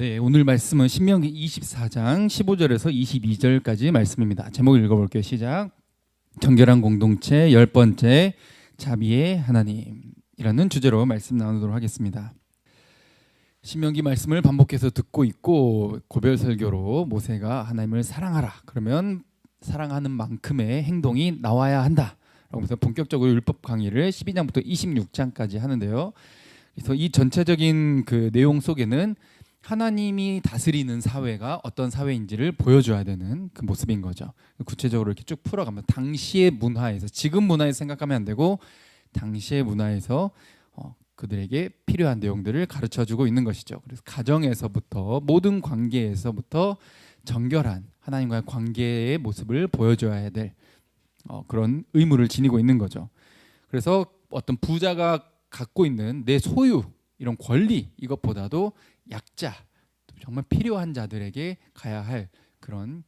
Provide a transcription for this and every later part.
네, 오늘 말씀은 신명기 24장 15절에서 22절까지 말씀입니다. 제목 읽어볼게요. 시작. 정결한 공동체 10번째 자비의 하나님이라는 주제로 말씀 나누도록 하겠습니다. 신명기 말씀을 반복해서 듣고 있고 고별 설교로 모세가 하나님을 사랑하라. 그러면 사랑하는 만큼의 행동이 나와야 한다. 라고 해서 본격적으로 율법 강의를 12장부터 26장까지 하는데요. 그래서 이 전체적인 그 내용 속에는 하나님이 다스리는 사회가 어떤 사회인지를 보여줘야 되는 그 모습인 거죠. 구체적으로 이렇게 쭉 풀어가면 당시의 문화에서, 지금 문화에서 생각하면 안 되고 당시의 문화에서 그들에게 필요한 내용들을 가르쳐주고 있는 것이죠. 그래서 가정에서부터 모든 관계에서부터 정결한 하나님과의 관계의 모습을 보여줘야 될 그런 의무를 지니고 있는 거죠. 그래서 어떤 부자가 갖고 있는 내 소유, 이런 권리, 이것보다도 약자, 정말 필요한 자들에게 가야 할 그런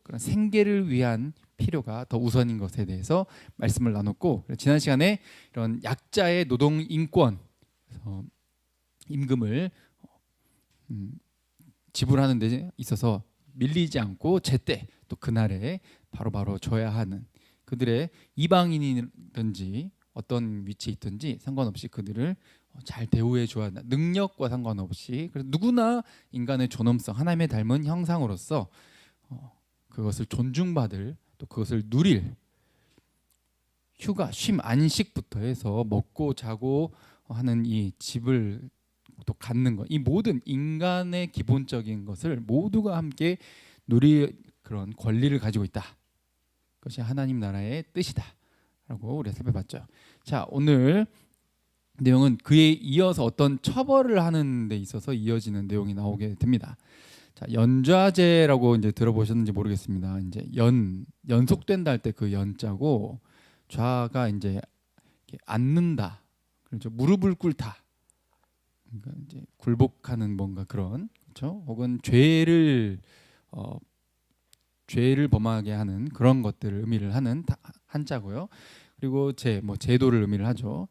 그런 생계를 위한 필요가 더 우선인 것에 대해서 말씀을 나눴고, 지난 시간에 이런 약자의 노동 인권, 임금을 지불하는 데 있어서 밀리지 않고 제때 또 그날에 바로바로 줘야 하는, 그들의 이방인이든지 어떤 위치에 있든지 상관없이 그들을 잘 대우해 줘야 한다. 능력과 상관없이. 그래서 누구나 인간의 존엄성, 하나님의 닮은 형상으로서 그것을 존중받을, 또 그것을 누릴, 휴가, 쉼, 안식부터 해서 먹고 자고 하는 이 집을 또 갖는 것, 이 모든 인간의 기본적인 것을 모두가 함께 누릴 그런 권리를 가지고 있다. 그것이 하나님 나라의 뜻이다 라고 우리가 살펴봤죠. 자, 오늘 내용은 그에 이어서 어떤 처벌을 하는 데 있어서 이어지는 내용이 나오게 됩니다. 자, 연좌제라고 이제 들어보셨는지 모르겠습니다. 이제 연속된다 할 때 그 연자고, 좌가 이제 앉는다, 그렇죠. 무릎을 꿇다, 그러니까 이제 굴복하는 뭔가 그런, 그렇죠. 혹은 죄를 범하게 하는 그런 것들을 의미를 하는 한자고요. 그리고 제도를 의미를 하죠.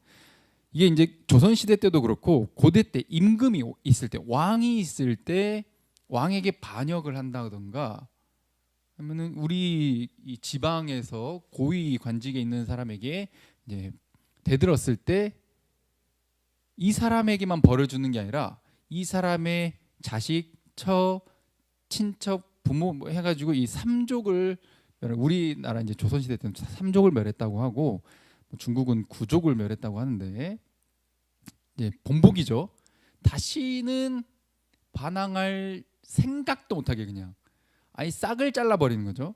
이게 이제 조선 시대 때도 그렇고 고대 때 임금이 있을 때, 왕이 있을 때 왕에게 반역을 한다던가, 하면은 우리 이 지방에서 고위 관직에 있는 사람에게 이제 대들었을 때 이 사람에게만 벌을 주는 게 아니라 이 사람의 자식, 처, 친척, 부모 뭐 해가지고 이 삼족을, 우리나라 이제 조선 시대 때는 삼족을 멸했다고 하고 중국은 구족을 멸했다고 하는데, 이제 본복이죠. 다시는 반항할 생각도 못하게 그냥 아예 싹을 잘라버리는 거죠.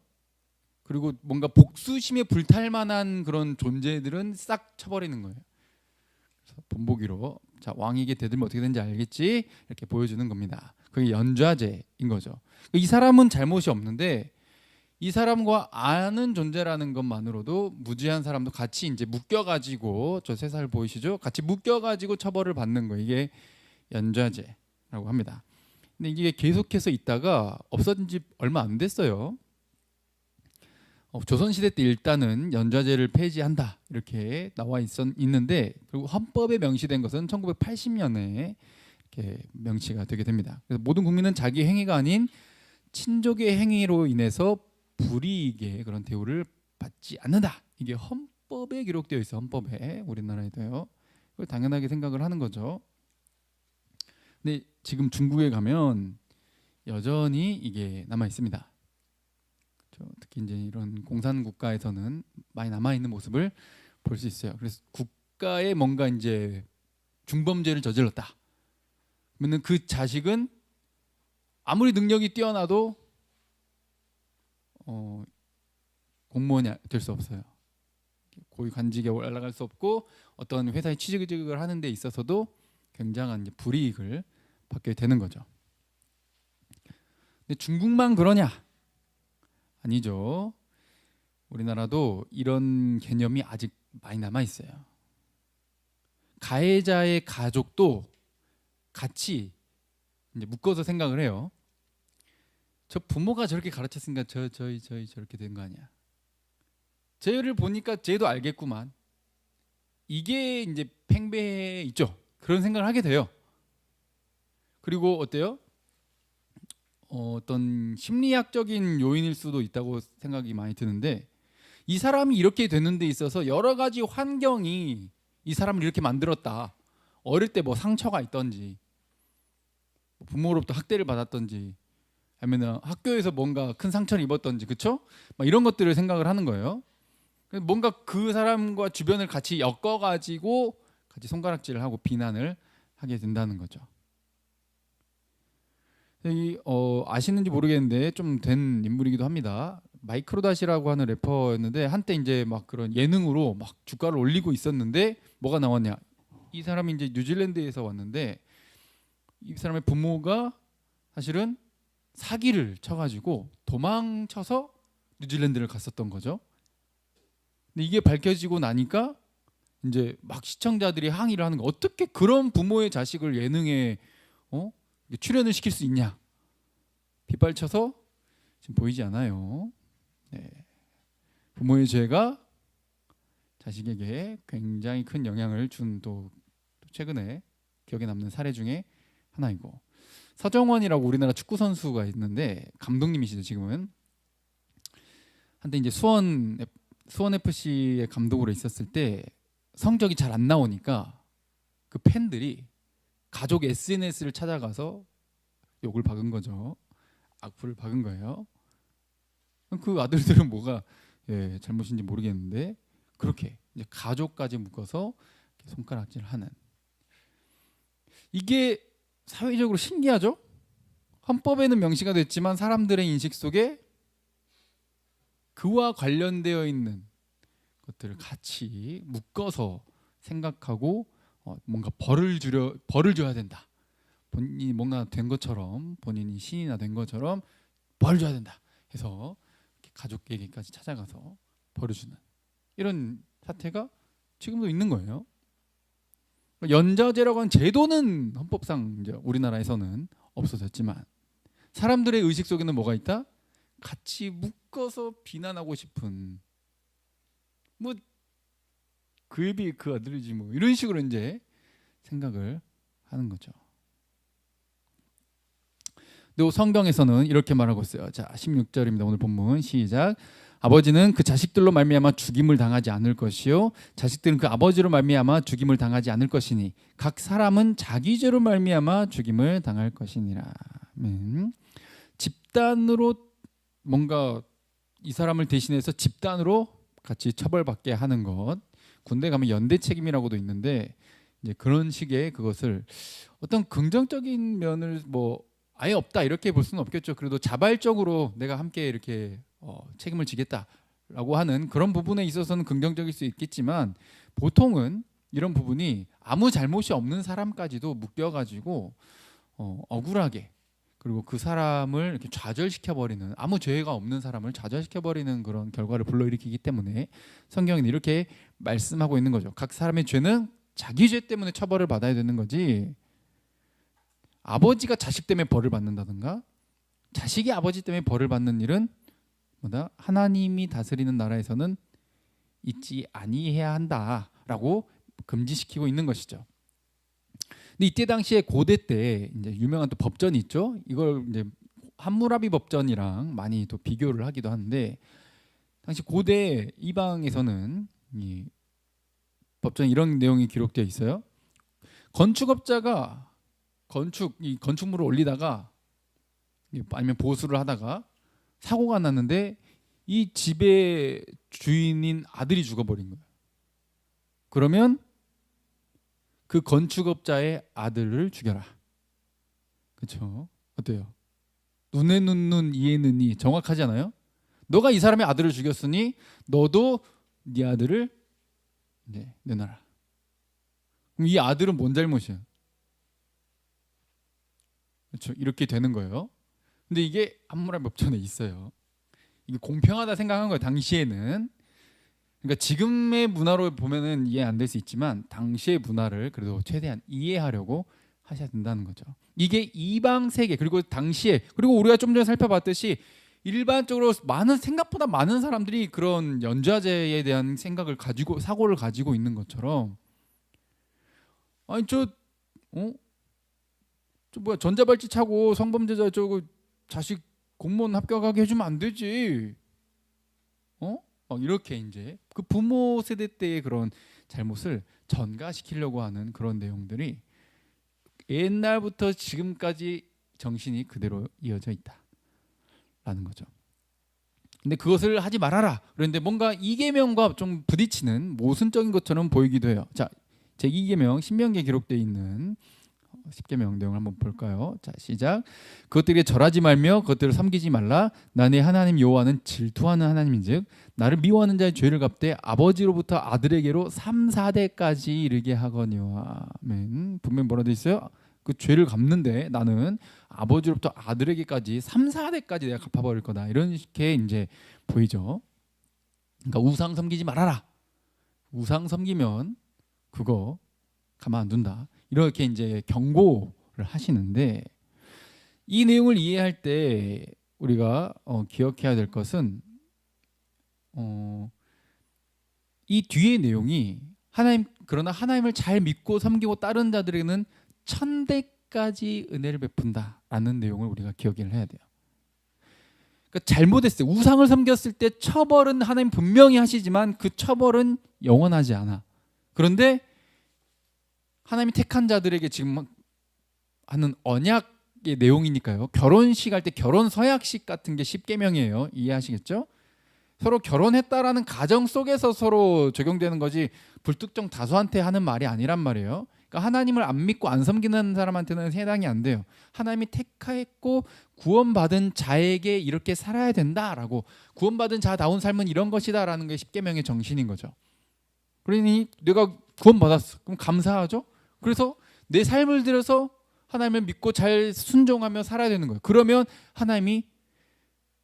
그리고 뭔가 복수심에 불탈 만한 그런 존재들은 싹 쳐버리는 거예요. 그래서 본보기로, 자, 왕에게 대들면 어떻게 되는지 알겠지? 이렇게 보여주는 겁니다. 그게 연좌제인 거죠. 이 사람은 잘못이 없는데 이 사람과 아는 존재라는 것만으로도 무지한 사람도 같이 이제 묶여가지고, 저 세 살 보이시죠? 같이 묶여가지고 처벌을 받는 거, 이게 연좌제라고 합니다. 근데 이게 계속해서 있다가 없어진 지 얼마 안 됐어요. 조선시대 때 일단은 연좌제를 폐지한다 이렇게 나와 있는데, 그리고 헌법에 명시된 것은 1980년에 이렇게 명시가 되게 됩니다. 그래서 모든 국민은 자기 행위가 아닌 친족의 행위로 인해서 불이익의 그런 대우를 받지 않는다. 이게 헌법에 기록되어 있어요. 헌법에, 우리나라에도요. 그걸 당연하게 생각을 하는 거죠. 근데 지금 중국에 가면 여전히 이게 남아 있습니다. 특히 이제 이런 공산 국가에서는 많이 남아 있는 모습을 볼 수 있어요. 그래서 국가에 뭔가 이제 중범죄를 저질렀다, 그러면 그 자식은 아무리 능력이 뛰어나도 공무원이 될 수 없어요. 고위 관직에 올라갈 수 없고, 어떤 회사에 취직을 하는 데 있어서도 굉장한 이제 불이익을 받게 되는 거죠. 근데 중국만 그러냐? 아니죠. 우리나라도 이런 개념이 아직 많이 남아 있어요. 가해자의 가족도 같이 이제 묶어서 생각을 해요. 저 부모가 저렇게 가르쳤으니까 저희 저렇게 된 거 아니야. 쟤를 보니까 쟤도 알겠구만. 이게 이제 팽배해 있죠. 그런 생각을 하게 돼요. 그리고 어때요? 어떤 심리학적인 요인일 수도 있다고 생각이 많이 드는데 이 사람이 이렇게 되는 데 있어서 여러 가지 환경이 이 사람을 이렇게 만들었다. 어릴 때 뭐 상처가 있던지 부모로부터 학대를 받았던지 아니면 학교에서 뭔가 큰 상처를 입었던지 그쵸? 막 이런 것들을 생각을 하는 거예요. 뭔가 그 사람과 주변을 같이 엮어가지고 같이 손가락질을 하고 비난을 하게 된다는 거죠. 아시는지 모르겠는데 좀 된 인물이기도 합니다. 마이크로닷이라고 하는 래퍼였는데 한때 이제 막 그런 예능으로 막 주가를 올리고 있었는데 뭐가 나왔냐? 이 사람이 이제 뉴질랜드에서 왔는데 이 사람의 부모가 사실은 사기를 쳐가지고 도망쳐서 뉴질랜드를 갔었던 거죠. 근데 이게 밝혀지고 나니까 이제 막 시청자들이 항의를 하는 거 어떻게 그런 부모의 자식을 예능에 출연을 시킬 수 있냐 빗발쳐서 지금 보이지 않아요. 네. 부모의 죄가 자식에게 굉장히 큰 영향을 준 또 최근에 기억에 남는 사례 중에 하나이고 서정원이라고 우리나라 축구 선수가 있는데 감독님이시죠 지금은. 한때 이제 수원 FC의 감독으로 있었을 때 성적이 잘 안 나오니까 그 팬들이 가족 SNS를 찾아가서 욕을 박은 거죠. 악플을 박은 거예요. 그 아들들은 뭐가 잘못인지 모르겠는데 그렇게 이제 가족까지 묶어서 손가락질을 하는 이게 사회적으로 신기하죠? 헌법에는 명시가 됐지만 사람들의 인식 속에 그와 관련되어 있는 것들을 같이 묶어서 생각하고 뭔가 벌을 줘야 된다. 본인이 뭔가 된 것처럼 본인이 신이나 된 것처럼 벌 줘야 된다 해서 가족에게까지 찾아가서 벌을 주는 이런 사태가 지금도 있는 거예요. 연좌제라고 하는 제도는 헌법상 이제 우리나라에서는 없어졌지만 사람들의 의식 속에는 뭐가 있다? 같이 묶어서 비난하고 싶은 뭐 그애비 그 아들이지 뭐 이런 식으로 이제 생각을 하는 거죠. 또 성경에서는 이렇게 말하고 있어요. 자, 16절입니다. 오늘 본문 시작. 아버지는 그 자식들로 말미암아 죽임을 당하지 않을 것이요 자식들은 그 아버지로 말미암아 죽임을 당하지 않을 것이니 각 사람은 자기 죄로 말미암아 죽임을 당할 것이니라. 집단으로 뭔가 이 사람을 대신해서 집단으로 같이 처벌받게 하는 것. 군대 가면 연대 책임이라고도 있는데 이제 그런 식의 그것을 어떤 긍정적인 면을 뭐 아예 없다 이렇게 볼 수는 없겠죠. 그래도 자발적으로 내가 함께 이렇게 책임을 지겠다라고 하는 그런 부분에 있어서는 긍정적일 수 있겠지만 보통은 이런 부분이 아무 잘못이 없는 사람까지도 묶여가지고 억울하게 그리고 그 사람을 이렇게 좌절시켜버리는 아무 죄가 없는 사람을 좌절시켜버리는 그런 결과를 불러일으키기 때문에 성경은 이렇게 말씀하고 있는 거죠. 각 사람의 죄는 자기 죄 때문에 처벌을 받아야 되는 거지 아버지가 자식 때문에 벌을 받는다든가 자식이 아버지 때문에 벌을 받는 일은 뭐다? 하나님이 다스리는 나라에서는 있지 아니해야 한다라고 금지시키고 있는 것이죠. 근데 이때 당시에 고대 때 이제 유명한 또 법전이 있죠. 이걸 이제 함무라비 법전이랑 많이 또 비교를 하기도 하는데 당시 고대 이방에서는 이 법전에 이런 내용이 기록되어 있어요. 건축업자가 건축물을 올리다가 아니면 보수를 하다가 사고가 났는데 이 집의 주인인 아들이 죽어버린 거예요. 그러면 그 건축업자의 아들을 죽여라. 그렇죠? 어때요? 눈에는 눈, 이에는 이 정확하지 않아요? 너가 이 사람의 아들을 죽였으니 너도 네 아들을 내놔라. 그럼 이 아들은 뭔 잘못이야? 그렇죠? 이렇게 되는 거예요. 근데 이게 함무라비 법전에 있어요. 이게 공평하다 생각한 거예요. 당시에는. 그러니까 지금의 문화로 보면은 이해 안 될 수 있지만 당시의 문화를 그래도 최대한 이해하려고 하셔야 된다는 거죠. 이게 이방 세계 그리고 당시에 그리고 우리가 좀 전에 살펴봤듯이 일반적으로 생각보다 많은 사람들이 그런 연좌제에 대한 생각을 가지고 사고를 가지고 있는 것처럼 아니 저 뭐야 전자발찌 차고 성범죄자 저거 자식 공무원 합격하게 해주면 안 되지. 어? 이렇게 이제 그 부모 세대 때의 그런 잘못을 전가시키려고 하는 그런 내용들이 옛날부터 지금까지 정신이 그대로 이어져 있다라는 거죠. 근데 그것을 하지 말아라. 그런데 뭔가 이계명과 좀 부딪히는 모순적인 것처럼 보이기도 해요. 자, 제 2계명 신명기에 기록되어 있는 10계명 내용을 한번 볼까요? 자, 시작. 그것들에게 절하지 말며 그것들을 섬기지 말라. 나 네 하나님 여호와는 질투하는 하나님인즉 나를 미워하는 자의 죄를 갚되 아버지로부터 아들에게로 3, 4대까지 이르게 하거니와. 아멘. 분명 뭐라 돼 있어요? 그 죄를 갚는데 나는 아버지로부터 아들에게까지 3, 4대까지 내가 갚아버릴 거다. 이렇게 이제 보이죠. 그러니까 우상 섬기지 말아라. 우상 섬기면 그거 가만 안 둔다. 이렇게 이제 경고를 하시는데 이 내용을 이해할 때 우리가 기억해야 될 것은 이 뒤의 내용이 그러나 하나님을 잘 믿고 섬기고 따르는 자들에게는 1000대까지 은혜를 베푼다라는 내용을 우리가 기억을 해야 돼요. 그러니까 잘못했어요. 우상을 섬겼을 때 처벌은 하나님 분명히 하시지만 그 처벌은 영원하지 않아. 그런데 하나님이 택한 자들에게 지금 하는 언약의 내용이니까요. 결혼식 할 때 결혼 서약식 같은 게 10계명이에요. 이해하시겠죠? 서로 결혼했다라는 가정 속에서 서로 적용되는 거지 불특정 다수한테 하는 말이 아니란 말이에요. 그러니까 하나님을 안 믿고 안 섬기는 사람한테는 해당이 안 돼요. 하나님이 택했고 구원받은 자에게 이렇게 살아야 된다라고, 구원받은 자다운 삶은 이런 것이다라는 게 10계명의 정신인 거죠. 그러니 내가 구원받았어. 그럼 감사하죠? 그래서 내 삶을 들여서 하나님을 믿고 잘 순종하며 살아야 되는 거예요. 그러면 하나님이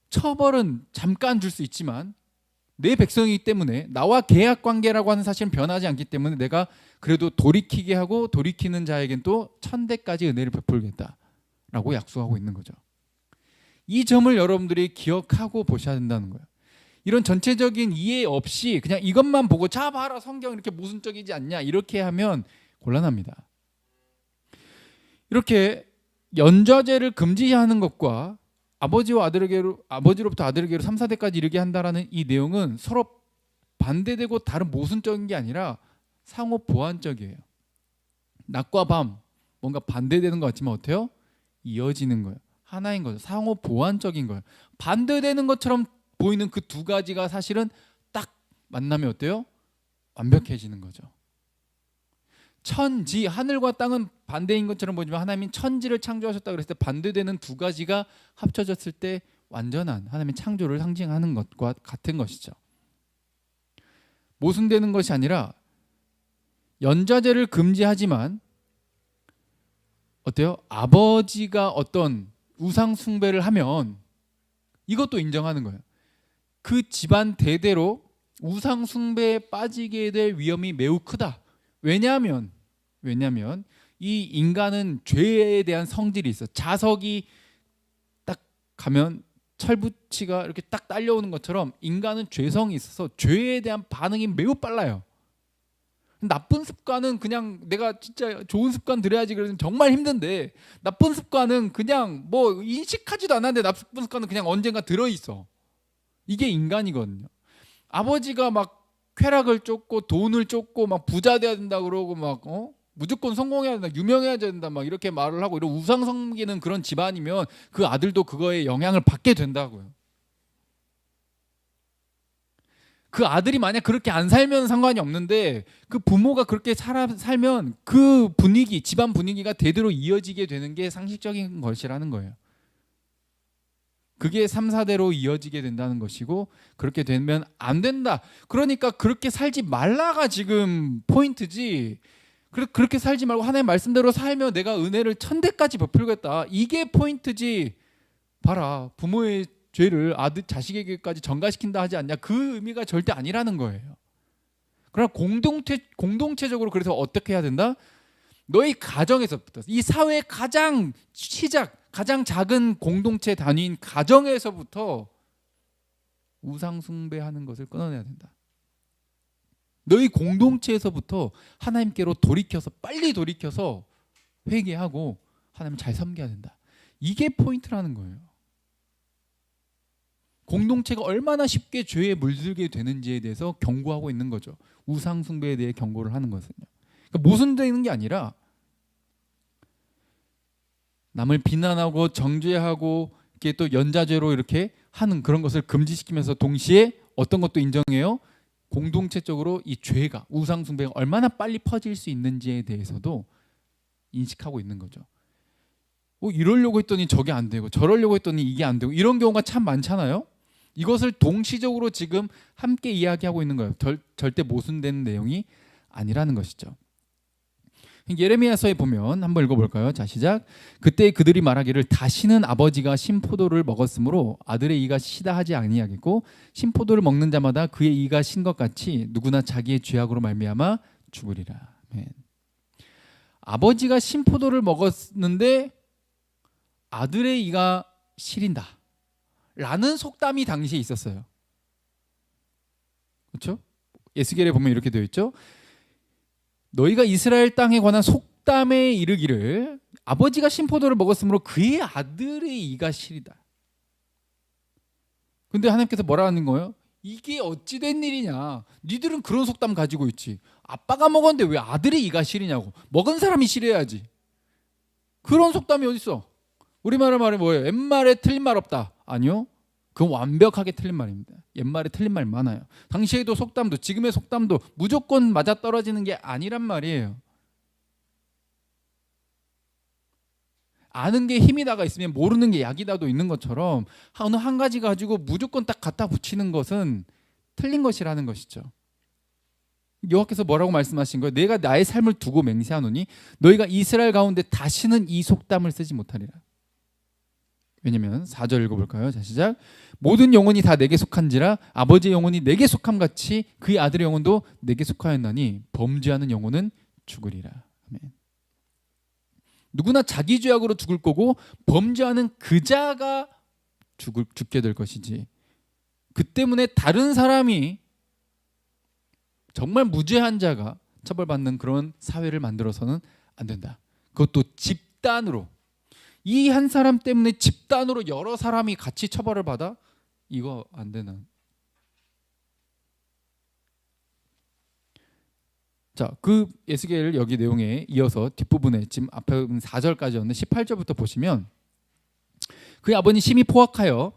처벌은 잠깐 줄 수 있지만 내 백성이기 때문에 나와 계약 관계라고 하는 사실은 변하지 않기 때문에 내가 그래도 돌이키게 하고 돌이키는 자에겐 또 1000대까지 은혜를 베풀겠다라고 약속하고 있는 거죠. 이 점을 여러분들이 기억하고 보셔야 된다는 거예요. 이런 전체적인 이해 없이 그냥 이것만 보고 자 봐라 성경 이렇게 모순적이지 않냐 이렇게 하면 곤란합니다. 이렇게 연좌제를 금지하는 것과 아버지로부터 아들에게로 3, 4대까지 이르게 한다라는 이 내용은 서로 반대되고 다른 모순적인 게 아니라 상호 보완적이에요. 낮과 밤 뭔가 반대되는 것 같지만 어때요? 이어지는 거예요. 하나인 거죠. 상호 보완적인 거예요. 반대되는 것처럼 보이는 그 두 가지가 사실은 딱 만나면 어때요? 완벽해지는 거죠. 천지, 하늘과 땅은 반대인 것처럼 보이지만 하나님이 천지를 창조하셨다 그랬을 때 반대되는 두 가지가 합쳐졌을 때 완전한 하나님의 창조를 상징하는 것과 같은 것이죠. 모순되는 것이 아니라 연좌제를 금지하지만 어때요? 아버지가 어떤 우상 숭배를 하면 이것도 인정하는 거예요. 그 집안 대대로 우상 숭배에 빠지게 될 위험이 매우 크다. 왜냐하면 이 인간은 죄에 대한 성질이 있어. 자석이 딱 가면 철붙이가 이렇게 딱 딸려오는 것처럼 인간은 죄성이 있어서 죄에 대한 반응이 매우 빨라요. 나쁜 습관은 그냥 내가 진짜 좋은 습관 들여야지 그래서 정말 힘든데 나쁜 습관은 그냥 뭐 인식하지도 않았는데 나쁜 습관은 그냥 언젠가 들어있어. 이게 인간이거든요. 아버지가 막 쾌락을 쫓고 돈을 쫓고 막 부자 돼야 된다 그러고 막 무조건 성공해야 된다, 유명해야 된다 막 이렇게 말을 하고 이런 우상 섬기는 그런 집안이면 그 아들도 그거에 영향을 받게 된다고요. 그 아들이 만약 그렇게 안 살면 상관이 없는데 그 부모가 그렇게 살면 그 분위기, 집안 분위기가 대대로 이어지게 되는 게 상식적인 것이라는 거예요. 그게 3, 4대로 이어지게 된다는 것이고 그렇게 되면 안 된다. 그러니까 그렇게 살지 말라가 지금 포인트지. 그렇게 살지 말고 하나님의 말씀대로 살면 내가 은혜를 1000대까지 베풀겠다. 이게 포인트지. 봐라. 부모의 죄를 자식에게까지 전가시킨다 하지 않냐. 그 의미가 절대 아니라는 거예요. 그러나 공동체적으로 그래서 어떻게 해야 된다? 너희 가정에서부터 이 사회의 가장 작은 공동체 단위인 가정에서부터 우상 숭배하는 것을 끊어내야 된다. 너희 공동체에서부터 하나님께로 빨리 돌이켜서 회개하고 하나님을 잘 섬겨야 된다. 이게 포인트라는 거예요. 공동체가 얼마나 쉽게 죄에 물들게 되는지에 대해서 경고하고 있는 거죠. 우상 숭배에 대해 경고를 하는 것은요. 그러니까 모순되는 게 아니라 남을 비난하고 정죄하고 이렇게 또 연자죄로 이렇게 하는 그런 것을 금지시키면서 동시에 어떤 것도 인정해요. 공동체적으로 이 죄가 우상 숭배가 얼마나 빨리 퍼질 수 있는지에 대해서도 인식하고 있는 거죠. 이러려고 했더니 저게 안 되고 저러려고 했더니 이게 안 되고 이런 경우가 참 많잖아요. 이것을 동시적으로 지금 함께 이야기하고 있는 거예요. 절대 모순되는 내용이 아니라는 것이죠. 예레미야서에 보면 한번 읽어볼까요? 자, 시작. 그때 그들이 말하기를 다시는 아버지가 신포도를 먹었으므로 아들의 이가 시다 하지 아니하겠고 신포도를 먹는 자마다 그의 이가 신 것 같이 누구나 자기의 죄악으로 말미암아 죽으리라. 아멘. 아버지가 신포도를 먹었는데 아들의 이가 시린다 라는 속담이 당시에 있었어요. 그렇죠? 에스겔에 보면 이렇게 되어 있죠. 너희가 이스라엘 땅에 관한 속담에 이르기를 아버지가 신포도를 먹었으므로 그의 아들의 이가 시리다. 근데 하나님께서 뭐라 하는 거예요? 이게 어찌 된 일이냐. 니들은 그런 속담 가지고 있지. 아빠가 먹었는데 왜 아들의 이가 시리냐고. 먹은 사람이 시려야지. 그런 속담이 어디 있어? 우리말의 말이 뭐예요? 옛말에 틀린 말 없다. 아니요. 그건 완벽하게 틀린 말입니다. 옛말에 틀린 말 많아요. 당시에도 속담도 지금의 속담도 무조건 맞아떨어지는 게 아니란 말이에요. 아는 게 힘이다가 있으면 모르는 게 약이다도 있는 것처럼 어느 한 가지 가지고 무조건 딱 갖다 붙이는 것은 틀린 것이라는 것이죠. 여호와께서 뭐라고 말씀하신 거예요? 내가 나의 삶을 두고 맹세하노니 너희가 이스라엘 가운데 다시는 이 속담을 쓰지 못하리라. 왜냐면 4절 읽어볼까요? 자, 시작. 모든 영혼이 다 내게 속한지라 아버지의 영혼이 내게 속함 같이 그의 아들의 영혼도 내게 속하였나니 범죄하는 영혼은 죽으리라. 아멘. 누구나 자기 죄악으로 죽을 거고 범죄하는 그 자가 죽게 될 것이지. 그 때문에 다른 사람이 정말 무죄한 자가 처벌받는 그런 사회를 만들어서는 안 된다. 그것도 집단으로. 이 한 사람 때문에 집단으로 여러 사람이 같이 처벌을 받아? 이거 안 되는. 자, 그 에스겔 여기 내용에 이어서 뒷부분에 지금 앞에 4절까지였는데 18절부터 보시면 그의 아버님 심히 포악하여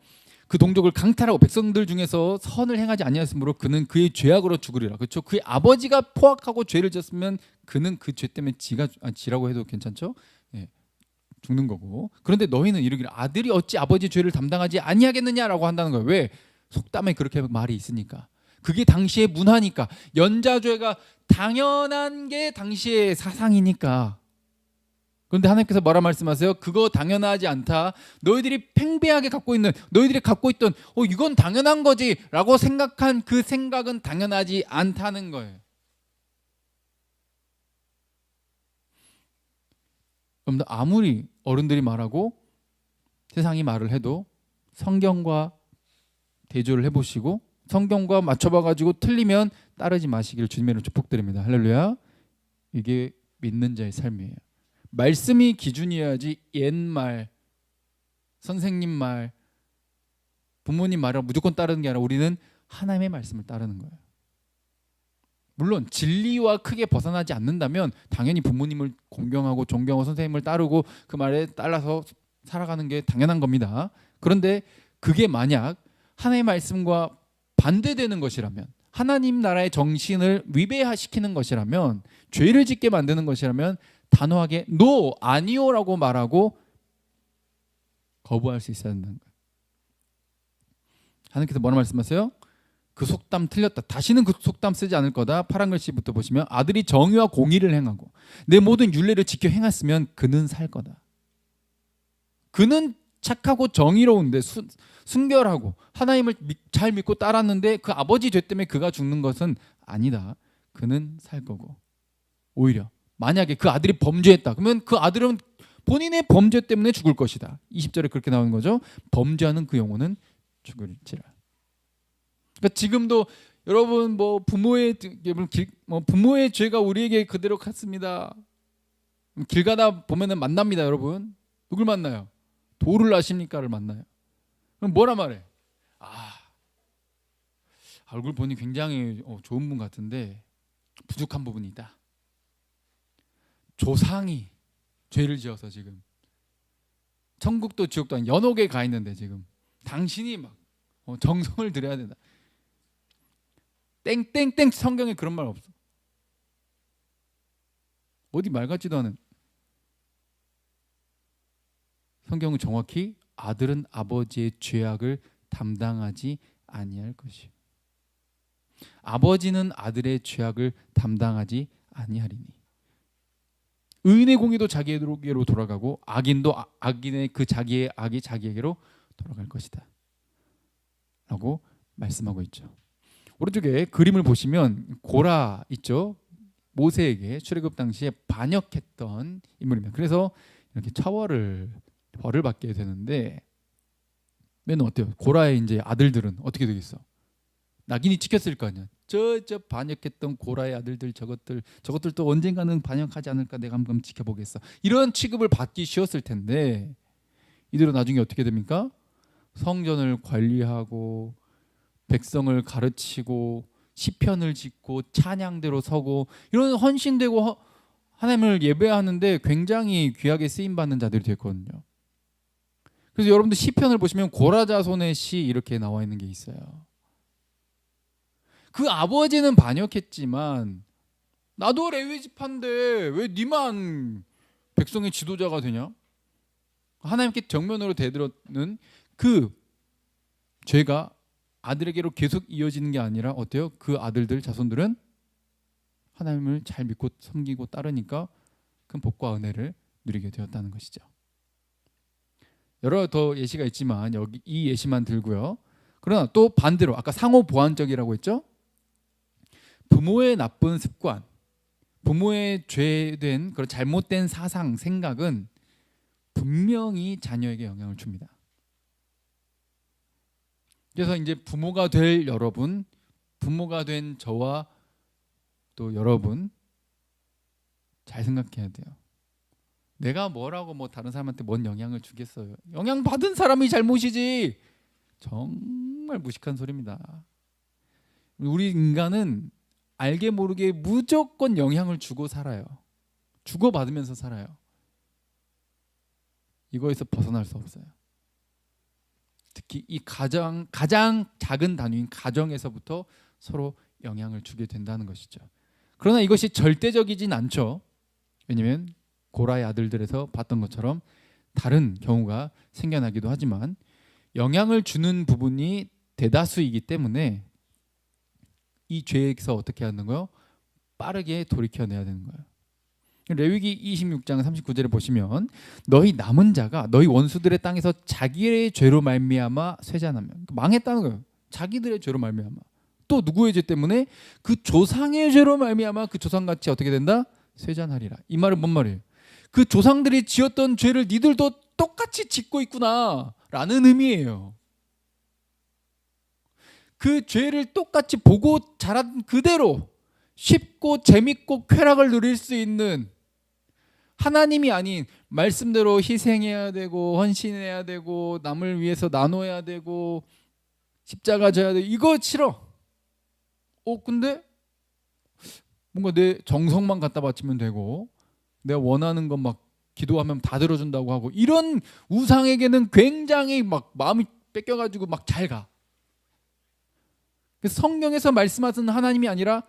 그 동족을 강탈하고 백성들 중에서 선을 행하지 아니하였으므로 그는 그의 죄악으로 죽으리라. 그렇죠? 그의 아버지가 포악하고 죄를 졌으면 그는 그 죄 때문에 지라고 해도 괜찮죠? 예. 죽는 거고. 그런데 너희는 이르기를 아들이 어찌 아버지 죄를 담당하지 아니하겠느냐라고 한다는 거예요. 왜? 속담에 그렇게 말이 있으니까. 그게 당시의 문화니까. 연자죄가 당연한 게 당시의 사상이니까. 그런데 하나님께서 뭐라 말씀하세요? 그거 당연하지 않다. 너희들이 팽배하게 갖고 있는, 너희들이 갖고 있던 이건 당연한 거지 라고 생각한 그 생각은 당연하지 않다는 거예요. 여러분들 아무리 어른들이 말하고 세상이 말을 해도 성경과 대조를 해보시고 성경과 맞춰봐가지고 틀리면 따르지 마시기를 주님으로 축복드립니다. 할렐루야. 이게 믿는 자의 삶이에요. 말씀이 기준이어야지 옛말, 선생님 말, 부모님 말을 무조건 따르는 게 아니라 우리는 하나님의 말씀을 따르는 거예요. 물론 진리와 크게 벗어나지 않는다면 당연히 부모님을 공경하고 존경하고 선생님을 따르고 그 말에 따라서 살아가는 게 당연한 겁니다. 그런데 그게 만약 하나님의 말씀과 반대되는 것이라면, 하나님 나라의 정신을 위배시키는 것이라면, 죄를 짓게 만드는 것이라면 단호하게 노, 아니오라고 말하고 거부할 수 있어야 된다는 거예요. 하나님께서 뭐라 말씀하세요? 그 속담 틀렸다. 다시는 그 속담 쓰지 않을 거다. 파란 글씨부터 보시면 아들이 정의와 공의를 행하고 내 모든 율례를 지켜 행했으면 그는 살 거다. 그는 착하고 정의로운데 순결하고 하나님을 잘 믿고 따랐는데 그 아버지 죄 때문에 그가 죽는 것은 아니다. 그는 살 거고 오히려 만약에 그 아들이 범죄했다. 그러면 그 아들은 본인의 범죄 때문에 죽을 것이다. 20절에 그렇게 나오는 거죠. 범죄하는 그 영혼은 죽을지라. 그러니까 지금도 여러분 부모의 죄가 우리에게 그대로 갔습니다. 길 가다 보면은 만납니다, 여러분. 누굴 만나요? 도를 아십니까를 만나요. 그럼 뭐라 말해? 얼굴 보니 굉장히 좋은 분 같은데 부족한 부분이 있다. 조상이 죄를 지어서 지금 천국도 지옥도 아닌 연옥에 가 있는데 지금 당신이 막 정성을 들여야 된다. 땡땡땡 성경에 그런 말 없어. 어디 말 같지도 않은. 성경은 정확히 아들은 아버지의 죄악을 담당하지 아니할 것이요. 아버지는 아들의 죄악을 담당하지 아니하리니. 의인의 공의도 자기에게로 돌아가고 악인도 악인의 그 자기의 악이 자기에게로 돌아갈 것이다 라고 말씀하고 있죠. 오른쪽에 그림을 보시면 고라 있죠. 모세에게 출애굽 당시에 반역했던 인물입니다. 그래서 이렇게 벌을 받게 되는데, 맨 어때요? 고라의 이제 아들들은 어떻게 되겠어? 낙인이 찍혔을 거 아니야. 저 반역했던 고라의 아들들, 저것들도 언젠가는 반역하지 않을까 내가 한번 지켜보겠어. 이런 취급을 받기 쉬웠을 텐데 이들은 나중에 어떻게 됩니까? 성전을 관리하고 백성을 가르치고 시편을 짓고 찬양대로 서고 이런 헌신되고 하나님을 예배하는데 굉장히 귀하게 쓰임받는 자들이 됐거든요. 그래서 여러분들 시편을 보시면 고라 자손의 시 이렇게 나와 있는 게 있어요. 그 아버지는 반역했지만 나도 레위 지파인데 왜 니만 백성의 지도자가 되냐? 하나님께 정면으로 대들었는 그 죄가 아들에게로 계속 이어지는 게 아니라 어때요? 그 아들들 자손들은 하나님을 잘 믿고 섬기고 따르니까 큰 복과 은혜를 누리게 되었다는 것이죠. 여러 더 예시가 있지만 여기 이 예시만 들고요. 그러나 또 반대로 아까 상호 보완적이라고 했죠. 부모의 나쁜 습관, 부모의 죄된 그런 잘못된 사상, 생각은 분명히 자녀에게 영향을 줍니다. 그래서 이제 부모가 될 여러분, 부모가 된 저와 또 여러분 잘 생각해야 돼요. 내가 뭐라고 다른 사람한테 뭔 영향을 주겠어요. 영향 받은 사람이 잘못이지. 정말 무식한 소리입니다. 우리 인간은 알게 모르게 무조건 영향을 주고 살아요. 주고받으면서 살아요. 이거에서 벗어날 수 없어요. 특히 이 가장 작은 단위인 가정에서부터 서로 영향을 주게 된다는 것이죠. 그러나 이것이 절대적이진 않죠. 왜냐하면 고라의 아들들에서 봤던 것처럼 다른 경우가 생겨나기도 하지만 영향을 주는 부분이 대다수이기 때문에 이 죄에서 어떻게 하는 거요? 빠르게 돌이켜내야 되는 거예요. 레위기 26장 39절에 보시면 너희 남은 자가 너희 원수들의 땅에서 자기의 죄로 말미암아 쇠잔하면, 망했다는 거예요. 자기들의 죄로 말미암아. 또 누구의 죄 때문에? 그 조상의 죄로 말미암아 그 조상같이 어떻게 된다? 쇠잔하리라. 이 말은 뭔 말이에요? 그 조상들이 지었던 죄를 니들도 똑같이 짓고 있구나 라는 의미예요. 그 죄를 똑같이 보고 자란 그대로 쉽고 재밌고 쾌락을 누릴 수 있는, 하나님이 아닌 말씀대로 희생해야 되고 헌신해야 되고 남을 위해서 나눠야 되고 십자가 져야 되고 이거 싫어. 근데 뭔가 내 정성만 갖다 바치면 되고 내가 원하는 것 막 기도하면 다 들어준다고 하고 이런 우상에게는 굉장히 막 마음이 뺏겨가지고 막 잘 가. 그래서 성경에서 말씀하시는 하나님이 아니라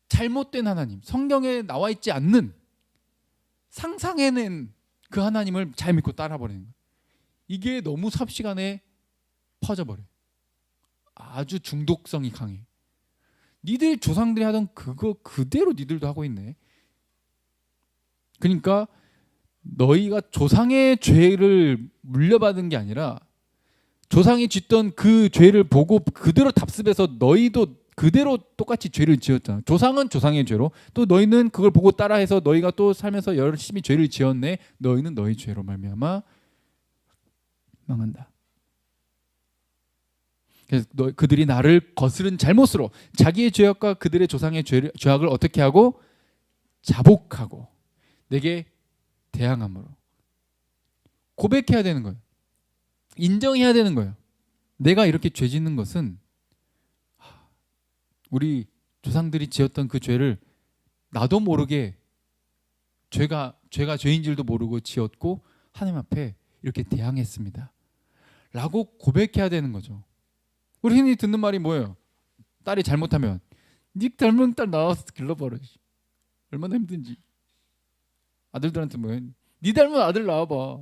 잘못된 하나님, 성경에 나와 있지 않는 상상해낸 그 하나님을 잘 믿고 따라버리는 거예요. 이게 너무 삽시간에 퍼져버려요. 아주 중독성이 강해. 니들 조상들이 하던 그거 그대로 니들도 하고 있네. 그러니까 너희가 조상의 죄를 물려받은 게 아니라 조상이 짓던 그 죄를 보고 그대로 답습해서 너희도 그대로 똑같이 죄를 지었잖아. 조상은 조상의 죄로, 또 너희는 그걸 보고 따라해서 너희가 또 살면서 열심히 죄를 지었네. 너희는 너희 죄로 말미암아 망한다. 그래서 그들이 나를 거스른 잘못으로 자기의 죄악과 그들의 조상의 죄악을 어떻게 하고? 자복하고 내게 대항함으로 고백해야 되는 거예요. 인정해야 되는 거예요. 내가 이렇게 죄 짓는 것은 우리 조상들이 지었던 그 죄를 나도 모르게 죄가 죄인 줄도 모르고 지었고 하나님 앞에 이렇게 대항했습니다 라고 고백해야 되는 거죠. 우리 흔히 듣는 말이 뭐예요? 딸이 잘못하면 네 닮은 딸 나와서 길러버려. 얼마나 힘든지. 아들들한테 뭐예요? 네 닮은 아들 낳아봐.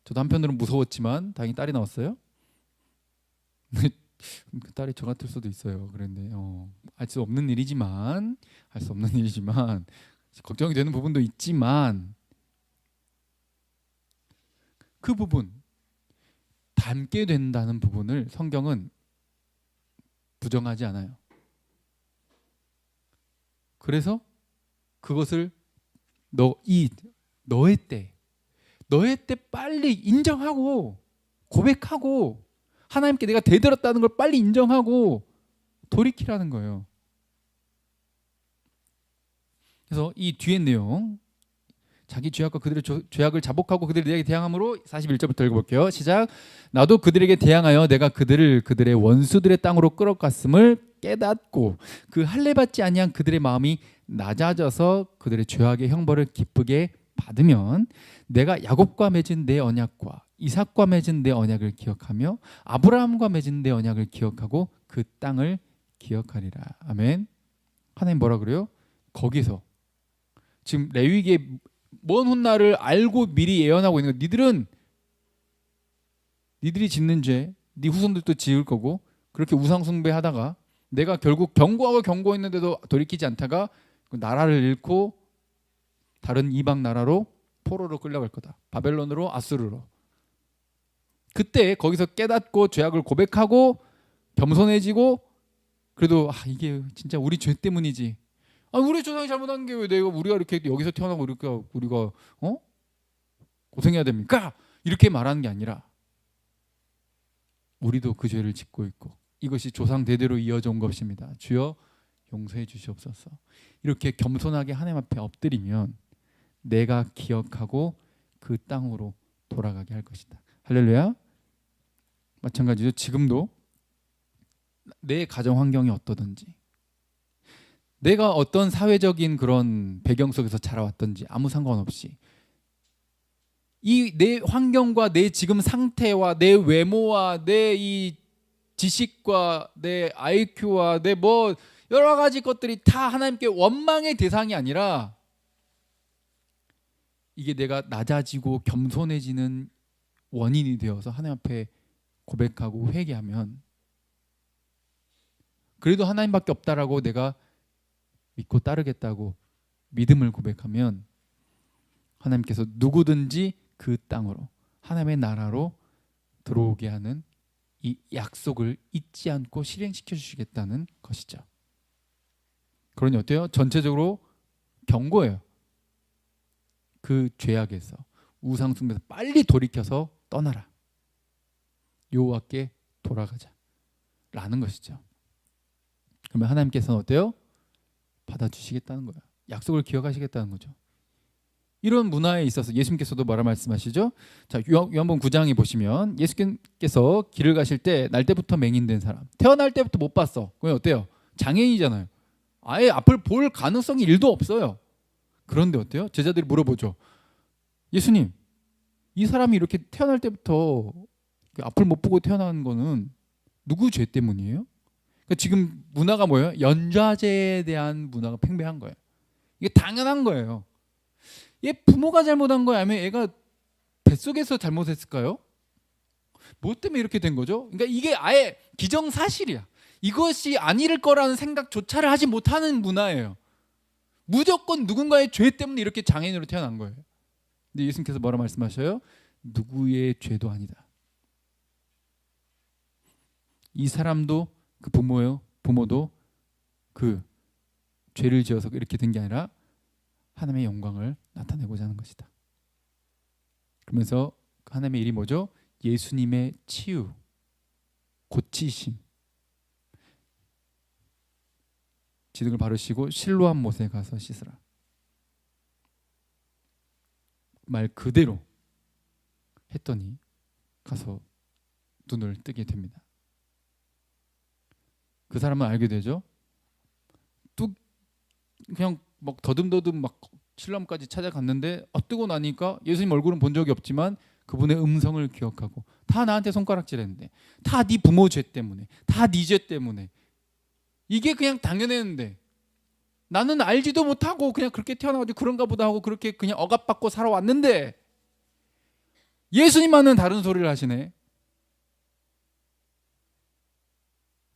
저도 한편으로는 무서웠지만 다행히 딸이 나왔어요. 그 딸이 저 같을 수도 있어요. 그런데 알 수 없는 일이지만 걱정이 되는 부분도 있지만 그 부분 닮게 된다는 부분을 성경은 부정하지 않아요. 그래서 그것을 너의 때 빨리 인정하고 고백하고 하나님께 내가 대들었다는 걸 빨리 인정하고 돌이키라는 거예요. 그래서 이 뒤에 내용 자기 죄악과 그들의 죄악을 자복하고 그들에게 대항함으로 41절부터 읽어볼게요. 시작. 나도 그들에게 대항하여 내가 그들을 그들의 원수들의 땅으로 끌어갔음을 깨닫고 그 할례받지 아니한 그들의 마음이 낮아져서 그들의 죄악의 형벌을 기쁘게 받으면 내가 야곱과 맺은 내 언약과 이삭과 맺은 내 언약을 기억하며 아브라함과 맺은 내 언약을 기억하고 그 땅을 기억하리라. 아멘. 하나님 뭐라 그래요? 거기서 지금 레위기의 먼 훗날을 알고 미리 예언하고 있는 거. 니들이 짓는 죄, 네 후손들도 지을 거고 그렇게 우상 숭배하다가 내가 결국 경고하고 경고했는데도 돌이키지 않다가 그 나라를 잃고 다른 이방 나라로 포로로 끌려갈 거다. 바벨론으로, 아수르로. 그때 거기서 깨닫고 죄악을 고백하고 겸손해지고 그래도 이게 진짜 우리 죄 때문이지. 우리 조상이 잘못한 게 왜 우리가 이렇게 여기서 태어나고 이렇게 우리가 고생해야 됩니까? 이렇게 말하는 게 아니라 우리도 그 죄를 짓고 있고 이것이 조상 대대로 이어져 온 것입니다. 주여 용서해 주시옵소서. 이렇게 겸손하게 하나님 앞에 엎드리면 내가 기억하고 그 땅으로 돌아가게 할 것이다. 할렐루야. 마찬가지로 지금도 내 가정 환경이 어떠든지 내가 어떤 사회적인 그런 배경 속에서 자라왔든지 아무 상관없이 이 내 환경과 내 지금 상태와 내 외모와 내 이 지식과 내 IQ와 내 뭐 여러 가지 것들이 다 하나님께 원망의 대상이 아니라 이게 내가 낮아지고 겸손해지는 원인이 되어서 하나님 앞에 고백하고 회개하면 그래도 하나님밖에 없다라고 내가 믿고 따르겠다고 믿음을 고백하면 하나님께서 누구든지 그 땅으로 하나님의 나라로 들어오게 하는 이 약속을 잊지 않고 실행시켜 주시겠다는 것이죠. 그러니 어때요? 전체적으로 경고예요. 그 죄악에서 우상 숭배에서 빨리 돌이켜서 떠나라. 여호와께 돌아가자 라는 것이죠. 그러면 하나님께서는 어때요? 받아주시겠다는 거예요. 약속을 기억하시겠다는 거죠. 이런 문화에 있어서 예수님께서도 뭐라 말씀하시죠? 자, 요한복음 9장에 보시면 예수님께서 길을 가실 때 날 때부터 맹인된 사람, 태어날 때부터 못 봤어. 그건 어때요? 장애인이잖아요. 아예 앞을 볼 가능성이 1도 없어요. 그런데 어때요? 제자들이 물어보죠. 예수님, 이 사람이 이렇게 태어날 때부터 앞을 못 보고 태어난 거는 누구 죄 때문이에요? 그러니까 지금 문화가 뭐예요? 연좌제에 대한 문화가 팽배한 거예요. 이게 당연한 거예요. 얘 부모가 잘못한 거야? 아니면 애가 뱃속에서 잘못했을까요? 뭐 때문에 이렇게 된 거죠? 그러니까 이게 아예 기정사실이야. 이것이 아닐 거라는 생각조차를 하지 못하는 문화예요. 무조건 누군가의 죄 때문에 이렇게 장애인으로 태어난 거예요. 근데 예수님께서 뭐라 말씀하셔요? 누구의 죄도 아니다. 이 사람도 그 부모도 그 죄를 지어서 이렇게 된 게 아니라 하나님의 영광을 나타내고자 하는 것이다. 그러면서 하나님의 일이 뭐죠? 예수님의 치유, 고치심, 지둥을 바르시고 실로암 못에 가서 씻으라. 말 그대로 했더니 가서 눈을 뜨게 됩니다. 그 사람은 알게 되죠. 또 그냥 막 더듬더듬 막 신랑까지 찾아갔는데 뜨고 나니까 예수님 얼굴은 본 적이 없지만 그분의 음성을 기억하고 다 나한테 손가락질했는데 다 네 부모 죄 때문에 다 네 죄 때문에 이게 그냥 당연했는데 나는 알지도 못하고 그냥 그렇게 태어나가지고 그런가 보다 하고 그렇게 그냥 억압받고 살아왔는데 예수님만은 다른 소리를 하시네.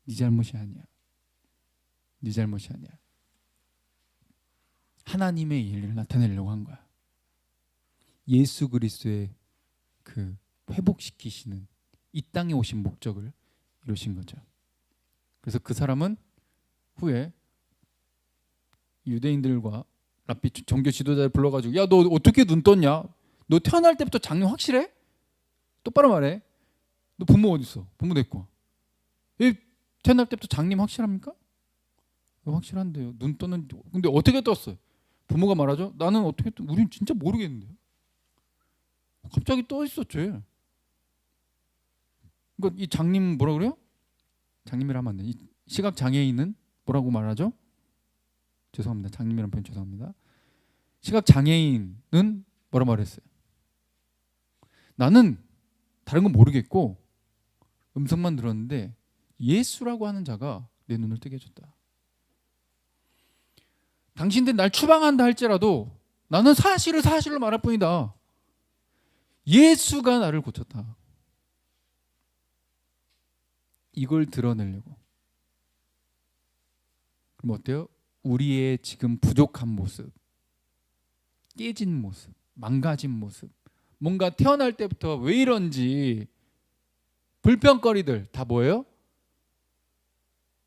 네 잘못이 아니야. 네 잘못이 아니야. 하나님의 일을 나타내려고 한 거야. 예수 그리스도의 그 회복시키시는 이 땅에 오신 목적을 이루신 거죠. 그래서 그 사람은 후에 유대인들과 랍비 종교 지도자를 불러가지고 야 너 어떻게 눈 떴냐? 너 태어날 때부터 장래 확실해? 똑바로 말해. 너 부모 어디 있어? 부모 데리고 와. 태어날 때부터 장님 확실합니까? 확실한데요. 눈 떴는 근데 어떻게 떴어요? 부모가 말하죠. 나는 어떻게 우린 진짜 모르겠는데요. 갑자기 떠 있었지. 그러니까 이 장님 뭐라 그래요? 장님이라 하면 안 돼. 이 시각 장애인은 뭐라고 말하죠? 죄송합니다. 장님이란 표현 죄송합니다. 시각 장애인은 뭐라 말했어요? 나는 다른 건 모르겠고 음성만 들었는데 예수라고 하는 자가 내 눈을 뜨게 해줬다. 당신들 날 추방한다 할지라도 나는 사실을 사실로 말할 뿐이다. 예수가 나를 고쳤다. 이걸 드러내려고. 그럼 어때요? 우리의 지금 부족한 모습, 깨진 모습, 망가진 모습, 뭔가 태어날 때부터 왜 이런지 불평거리들 다 뭐예요?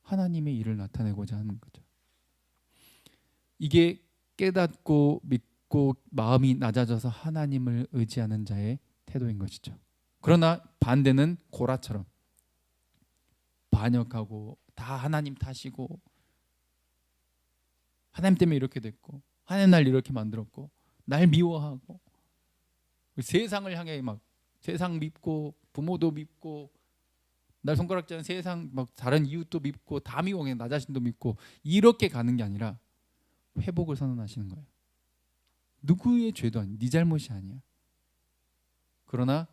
하나님의 일을 나타내고자 하는 거죠. 이게 깨닫고 믿고 마음이 낮아져서 하나님을 의지하는 자의 태도인 것이죠. 그러나 반대는 고라처럼 반역하고 다 하나님 탓이고 하나님 때문에 이렇게 됐고 하나님 날 이렇게 만들었고 날 미워하고 세상을 향해 막 세상 밉고 부모도 밉고 날 손가락질하는 세상 막 다른 이웃도 밉고 다 미워 그냥 나 자신도 밉고 이렇게 가는 게 아니라 회복을 선언하시는 거예요. 누구의 죄도 아니야. 네 잘못이 아니야. 그러나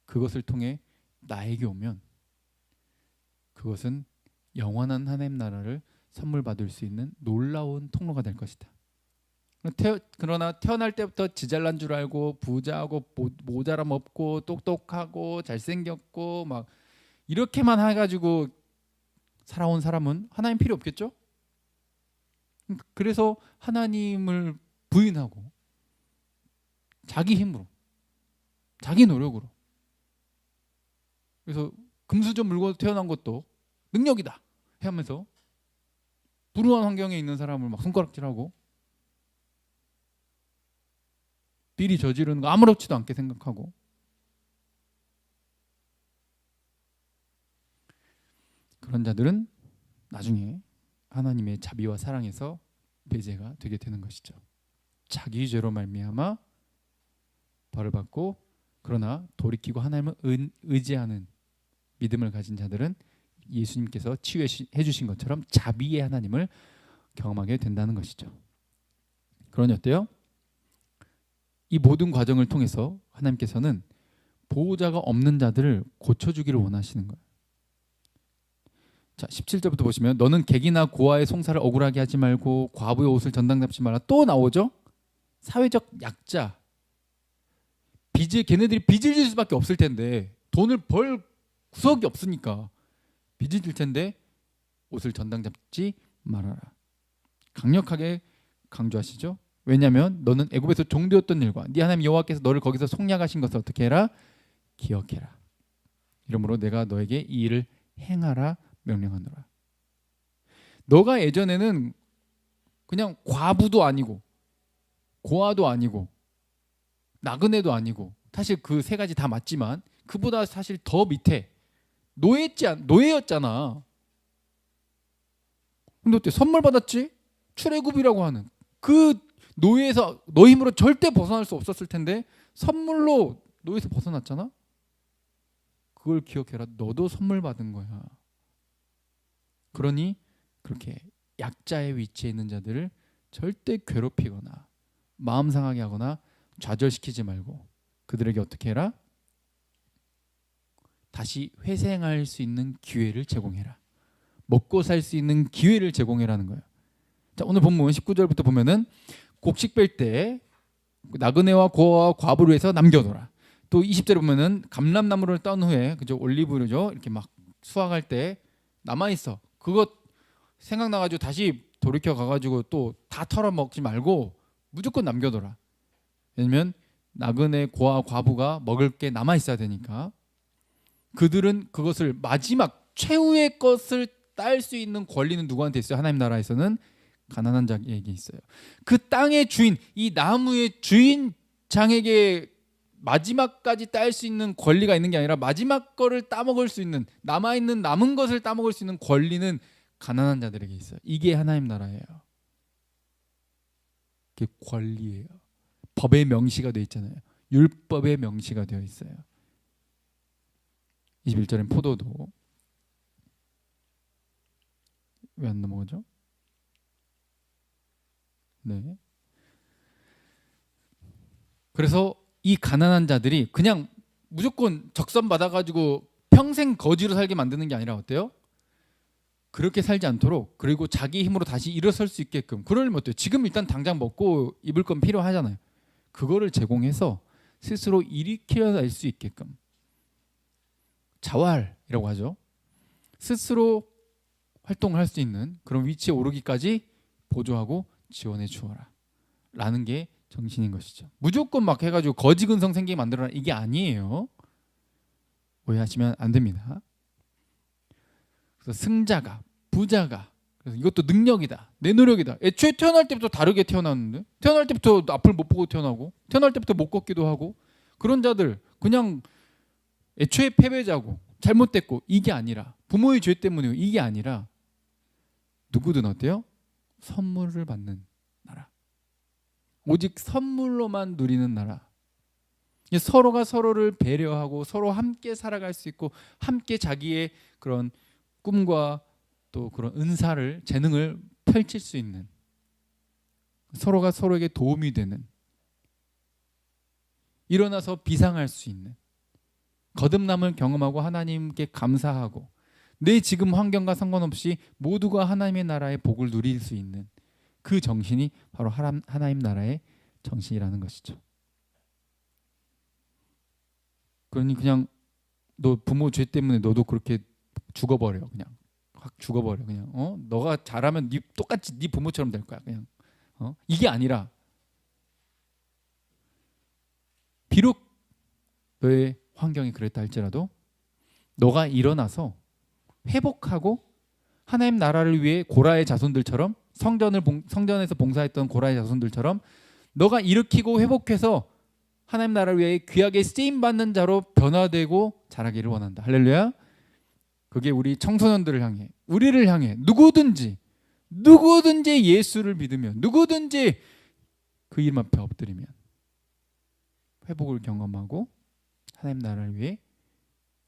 그것을 통해 나에게 오면 그것은 영원한 하나님 나라를 선물 받을 수 있는 놀라운 통로가 될 것이다. 그러나 태어날 때부터 지잘난 줄 알고 부자하고 모자람 없고 똑똑하고 잘생겼고 막 이렇게만 해가지고 살아온 사람은 하나님 필요 없겠죠? 그래서 하나님을 부인하고 자기 힘으로 자기 노력으로 그래서 금수저 물고 태어난 것도 능력이다 하면서 불우한 환경에 있는 사람을 막 손가락질하고 비리 저지르는 거 아무렇지도 않게 생각하고 그런 자들은 나중에 하나님의 자비와 사랑에서 배제가 되게 되는 것이죠. 자기 죄로 말미암아 벌을 받고 그러나 돌이키고 하나님을 의지하는 믿음을 가진 자들은 예수님께서 치유해 주신 것처럼 자비의 하나님을 경험하게 된다는 것이죠. 그러니 어때요? 이 모든 과정을 통해서 하나님께서는 보호자가 없는 자들을 고쳐주기를 원하시는 거예요. 자, 17절부터 보시면 너는 객이나 고아의 송사를 억울하게 하지 말고 과부의 옷을 전당 잡지 말라. 또 나오죠. 사회적 약자. 걔네들이 빚을 질 수밖에 없을 텐데 돈을 벌 구석이 없으니까 빚을 질 텐데 옷을 전당 잡지 말아라. 강력하게 강조하시죠. 왜냐하면 너는 애굽에서 종되었던 일과 네 하나님 여호와께서 너를 거기서 속량하신 것을 어떻게 해라? 기억해라. 이러므로 내가 너에게 이 일을 행하라 명령하노라. 너가 예전에는 그냥 과부도 아니고 고아도 아니고 나그네도 아니고 사실 그 세 가지 다 맞지만 그보다 사실 더 밑에 노예였잖아. 근데 어때? 선물 받았지? 출애굽이라고 하는 그 노예에서 너 힘으로 절대 벗어날 수 없었을 텐데 선물로 노예에서 벗어났잖아. 그걸 기억해라. 너도 선물 받은 거야. 그러니 그렇게 약자의 위치에 있는 자들을 절대 괴롭히거나 마음 상하게 하거나 좌절시키지 말고 그들에게 어떻게 해라? 다시 회생할 수 있는 기회를 제공해라. 먹고 살 수 있는 기회를 제공해라는 거예요. 자, 오늘 본문 19절부터 보면은 곡식 뺄 때 나그네와 고아와 과부를 위해서 남겨둬라. 또 20절에 보면은 감람나무를 딴 후에 그죠, 올리브유죠, 이렇게 막 수확할 때 남아 있어. 그거 생각나가지고 다시 돌이켜 가가지고 또 다 털어 먹지 말고 무조건 남겨둬라. 왜냐면 나그네 고아 과부가 먹을 게 남아 있어야 되니까. 그들은 그것을 마지막 최후의 것을 딸 수 있는 권리는 누구한테 있어요? 하나님 나라에서는 가난한 자에게 있어요. 그 땅의 주인, 이 나무의 주인장에게 마지막까지 딸 수 있는 권리가 있는 게 아니라 마지막 거를 따먹을 수 있는, 남아있는 남은 것을 따먹을 수 있는 권리는 가난한 자들에게 있어요. 이게 하나님 나라예요. 그게 권리예요. 법의 명시가 되어 있잖아요. 율법의 명시가 되어 있어요. 21절엔 포도도 왜 안 넘어가죠? 네. 그래서 이 가난한 자들이 그냥 무조건 적선 받아가지고 평생 거지로 살게 만드는 게 아니라 어때요? 그렇게 살지 않도록, 그리고 자기 힘으로 다시 일어설 수 있게끔. 그러려면 어때요? 지금 일단 당장 먹고 입을 건 필요하잖아요. 그거를 제공해서 스스로 일으켜낼 수 있게끔. 자활이라고 하죠. 스스로 활동을 할 수 있는 그런 위치에 오르기까지 보조하고 지원해 주어라 라는 게 정신인 것이죠. 무조건 막 해가지고 거지근성 생기게 만들어라, 이게 아니에요. 오해하시면 안 됩니다. 그래서 승자가, 부자가, 그래서 이것도 능력이다, 내 노력이다. 애초에 태어날 때부터 다르게 태어났는데, 태어날 때부터 앞을 못 보고 태어나고, 태어날 때부터 못 걷기도 하고, 그런 자들 그냥 애초에 패배자고 잘못됐고, 이게 아니라 부모의 죄 때문에, 이게 아니라 누구든 어때요? 선물을 받는 나라. 오직 선물로만 누리는 나라. 서로가 서로를 배려하고 서로 함께 살아갈 수 있고, 함께 자기의 그런 꿈과 또 그런 은사를, 재능을 펼칠 수 있는, 서로가 서로에게 도움이 되는, 일어나서 비상할 수 있는, 거듭남을 경험하고 하나님께 감사하고 내 지금 환경과 상관없이 모두가 하나님의 나라의 복을 누릴 수 있는 그 정신이 바로 하나님 나라의 정신이라는 것이죠. 그러니 그냥 너 부모 죄 때문에 너도 그렇게 죽어버려. 그냥 확 죽어버려. 그냥 너가 잘하면 똑같이 네 부모처럼 될 거야. 그냥 이게 아니라, 비록 너의 환경이 그랬다 할지라도 너가 일어나서 회복하고 하나님 나라를 위해 고라의 자손들처럼, 성전에서 봉사했던 고라의 자손들처럼 너가 일으키고 회복해서 하나님 나라를 위해 귀하게 쓰임받는 자로 변화되고 자라기를 원한다. 할렐루야. 그게 우리 청소년들을 향해, 우리를 향해 누구든지 예수를 믿으면, 누구든지 그 이름 앞에 엎드리면 회복을 경험하고 하나님 나라를 위해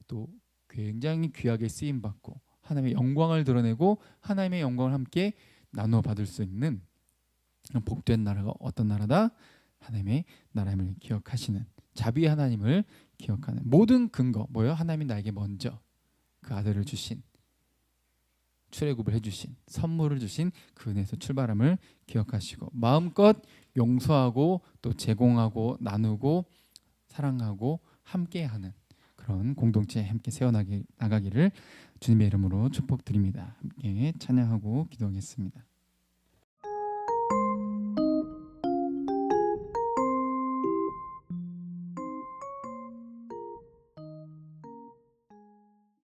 또 굉장히 귀하게 쓰임받고 하나님의 영광을 드러내고 하나님의 영광을 함께 나누어 받을 수 있는 복된 나라가 어떤 나라다? 하나님의 나라임을 기억하시는, 자비의 하나님을 기억하는, 모든 근거 뭐예요? 하나님이 나에게 먼저 그 아들을 주신, 출애굽을 해주신, 선물을 주신 그 은혜에서 출발함을 기억하시고 마음껏 용서하고 또 제공하고 나누고 사랑하고 함께하는 그런 공동체에 함께 세워나가기를 주님의 이름으로 축복드립니다. 함께 찬양하고 기도하겠습니다.